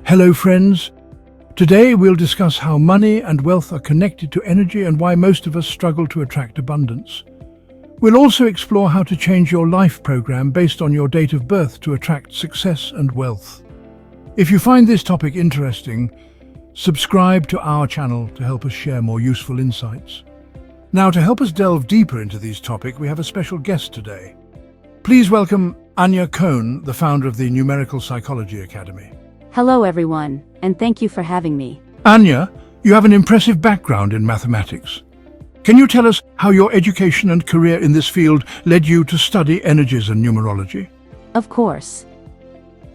Hello friends. Today we'll discuss how money and wealth are connected to energy and why most of us struggle to attract abundance. We'll also explore how to change your life program based on your date of birth to attract success and wealth. If you find this topic interesting, subscribe to our channel to help us share more useful insights. Now, to help us delve deeper into these topics, we have a special guest today. Please welcome Anya Kohn, the founder of the Numerical Psychology Academy. Hello everyone, and thank you for having me. Anya, you have an impressive background in mathematics. Can you tell us how your education and career in this field led you to study energies and numerology? Of course.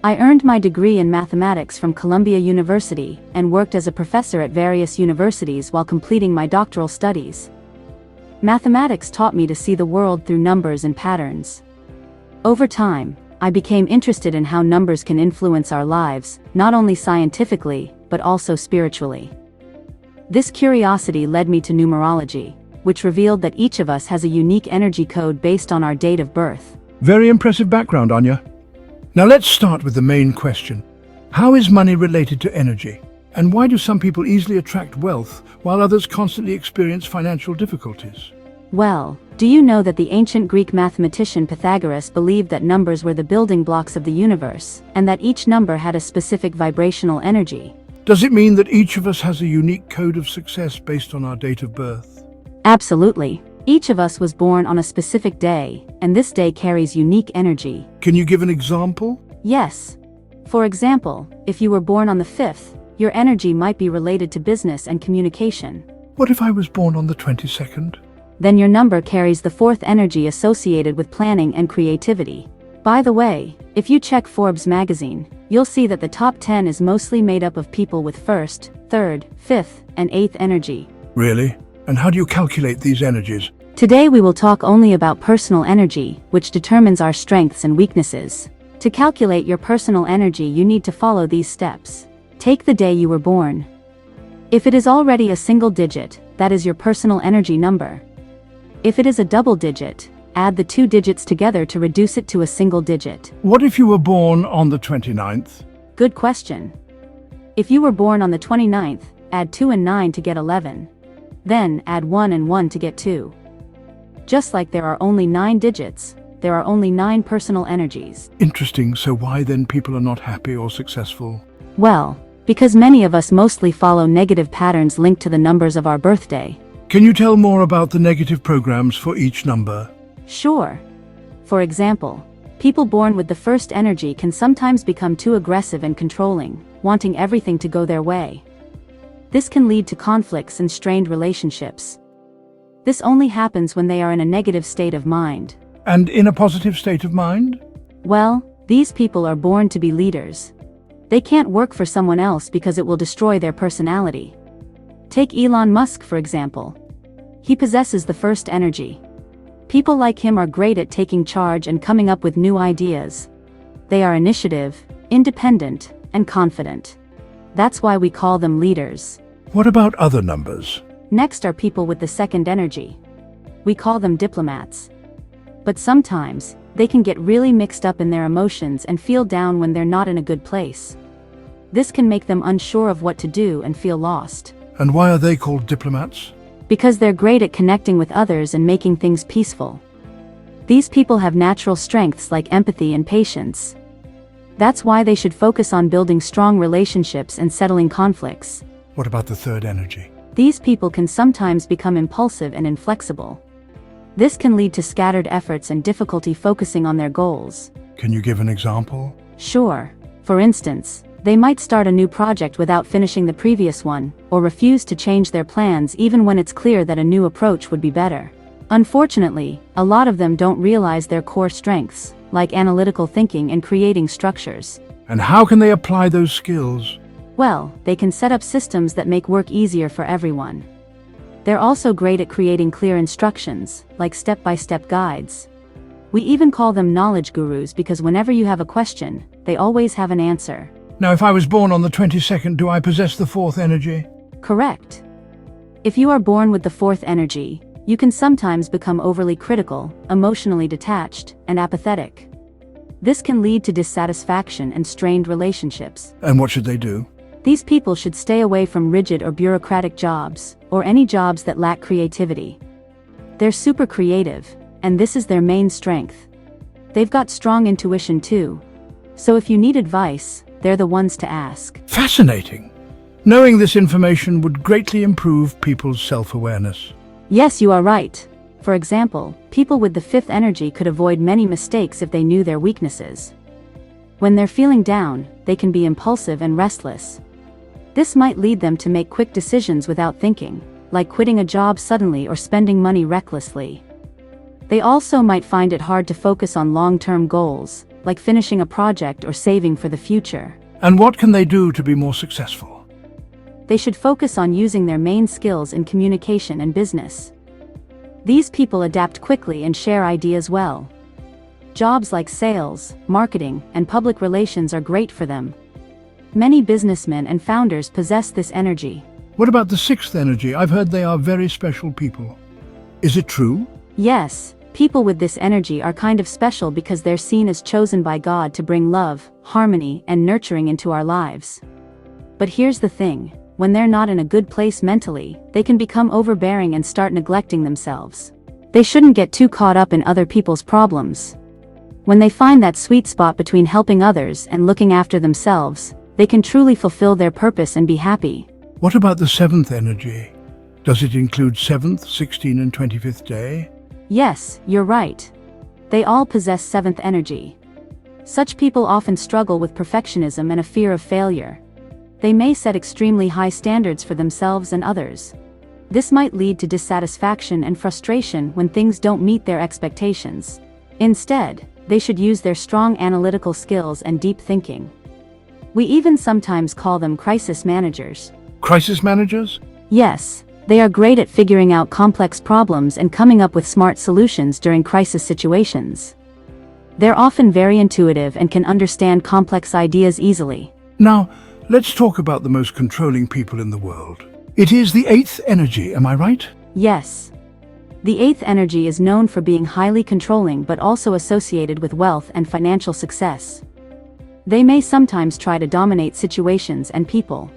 I earned my degree in mathematics from Columbia University and worked as a professor at various universities while completing my doctoral studies. Mathematics taught me to see the world through numbers and patterns. Over time, I became interested in how numbers can influence our lives, not only scientifically, but also spiritually. This curiosity led me to numerology, which revealed that each of us has a unique energy code based on our date of birth. Very impressive background, Anya. Now let's start with the main question. How is money related to energy? And why do some people easily attract wealth while others constantly experience financial difficulties? Well, do you know that the ancient Greek mathematician Pythagoras believed that numbers were the building blocks of the universe, and that each number had a specific vibrational energy? Does it mean that each of us has a unique code of success based on our date of birth? Absolutely. Each of us was born on a specific day, and this day carries unique energy. Can you give an example? Yes. For example, if you were born on the 5th, your energy might be related to business and communication. What if I was born on the 22nd? Then your number carries the 4th energy associated with planning and creativity. By the way, if you check Forbes magazine, you'll see that the top 10 is mostly made up of people with 1st, 3rd, 5th, and 8th energy. Really? And how do you calculate these energies? Today we will talk only about personal energy, which determines our strengths and weaknesses. To calculate your personal energy, you need to follow these steps. Take the day you were born. If it is already a single digit, that is your personal energy number. If it is a double digit, add the 2 digits together to reduce it to a single digit. What if you were born on the 29th? Good question. If you were born on the 29th, add 2 and 9 to get 11. Then add 1 and 1 to get 2. Just like there are only 9 digits, there are only 9 personal energies. Interesting. So why then people are not happy or successful? Well, because many of us mostly follow negative patterns linked to the numbers of our birthday. Can you tell more about the negative programs for each number? Sure. For example, people born with the 1st energy can sometimes become too aggressive and controlling, wanting everything to go their way. This can lead to conflicts and strained relationships. This only happens when they are in a negative state of mind. And in a positive state of mind? Well, these people are born to be leaders. They can't work for someone else because it will destroy their personality. Take Elon Musk, for example. He possesses the 1st energy. People like him are great at taking charge and coming up with new ideas. They are initiative, independent, and confident. That's why we call them leaders. What about other numbers? Next are people with the 2nd energy. We call them diplomats. But sometimes, they can get really mixed up in their emotions and feel down when they're not in a good place. This can make them unsure of what to do and feel lost. And why are they called diplomats? Because they're great at connecting with others and making things peaceful. These people have natural strengths like empathy and patience. That's why they should focus on building strong relationships and settling conflicts. What about the 3rd energy? These people can sometimes become impulsive and inflexible. This can lead to scattered efforts and difficulty focusing on their goals. Can you give an example? Sure. For instance, they might start a new project without finishing the previous one, or refuse to change their plans even when it's clear that a new approach would be better. Unfortunately, a lot of them don't realize their core strengths, like analytical thinking and creating structures. And how can they apply those skills? Well, they can set up systems that make work easier for everyone. They're also great at creating clear instructions, like step-by-step guides. We even call them knowledge gurus because whenever you have a question, they always have an answer. Now, if I was born on the 22nd, do I possess the 4th energy? Correct. If you are born with the 4th energy, you can sometimes become overly critical, emotionally detached, and apathetic. This can lead to dissatisfaction and strained relationships. And what should they do? These people should stay away from rigid or bureaucratic jobs, or any jobs that lack creativity. They're super creative, and this is their main strength. They've got strong intuition too. So if you need advice, they're the ones to ask. Fascinating. Knowing this information would greatly improve people's self-awareness. Yes, you are right. For example, people with the fifth energy could avoid many mistakes if they knew their weaknesses. When they're feeling down, they can be impulsive and restless. This might lead them to make quick decisions without thinking, like quitting a job suddenly or spending money recklessly. They also might find it hard to focus on long-term goals, like finishing a project or saving for the future. And what can they do to be more successful? They should focus on using their main skills in communication and business. These people adapt quickly and share ideas well. Jobs like sales, marketing, and public relations are great for them. Many businessmen and founders possess this energy. What about the sixth energy? I've heard they are very special people. Is it true? Yes, people with this energy are kind of special because they're seen as chosen by God to bring love, harmony, and nurturing into our lives. But here's the thing. When they're not in a good place mentally, they can become overbearing and start neglecting themselves. They shouldn't get too caught up in other people's problems. When they find that sweet spot between helping others and looking after themselves, they can truly fulfill their purpose and be happy. What about the seventh energy? Does it include 7th, 16th, and 25th day? Yes, you're right. They all possess seventh energy. Such people often struggle with perfectionism and a fear of failure. They may set extremely high standards for themselves and others. This might lead to dissatisfaction and frustration when things don't meet their expectations. Instead, they should use their strong analytical skills and deep thinking. We even sometimes call them crisis managers. Crisis managers? Yes, they are great at figuring out complex problems and coming up with smart solutions during crisis situations. They're often very intuitive and can understand complex ideas easily. Now, let's talk about the most controlling people in the world. It is the 8th energy, am I right? Yes. The 8th energy is known for being highly controlling but also associated with wealth and financial success. They may sometimes try to dominate situations and people.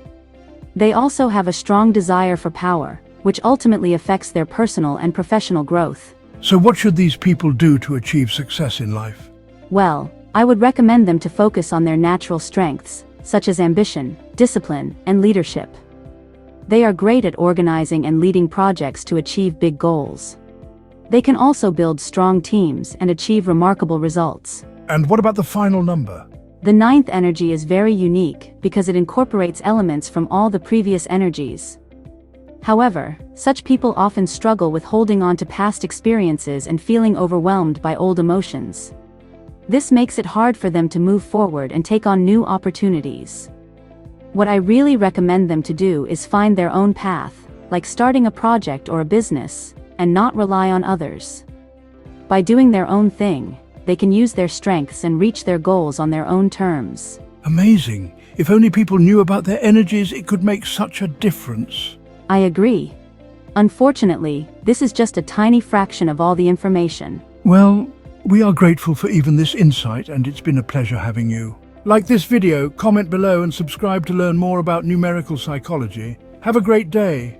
They also have a strong desire for power, which ultimately affects their personal and professional growth. So what should these people do to achieve success in life? Well, I would recommend them to focus on their natural strengths, such as ambition, discipline, and leadership. They are great at organizing and leading projects to achieve big goals. They can also build strong teams and achieve remarkable results. And what about the final number? The 9th energy is very unique because it incorporates elements from all the previous energies. However, such people often struggle with holding on to past experiences and feeling overwhelmed by old emotions. This makes it hard for them to move forward and take on new opportunities. What I really recommend them to do is find their own path, like starting a project or a business, and not rely on others. By doing their own thing, they can use their strengths and reach their goals on their own terms. Amazing. If only people knew about their energies, it could make such a difference. I agree. Unfortunately, this is just a tiny fraction of all the information. Well, we are grateful for even this insight, and it's been a pleasure having you. Like this video, comment below and subscribe to learn more about numerical psychology. Have a great day.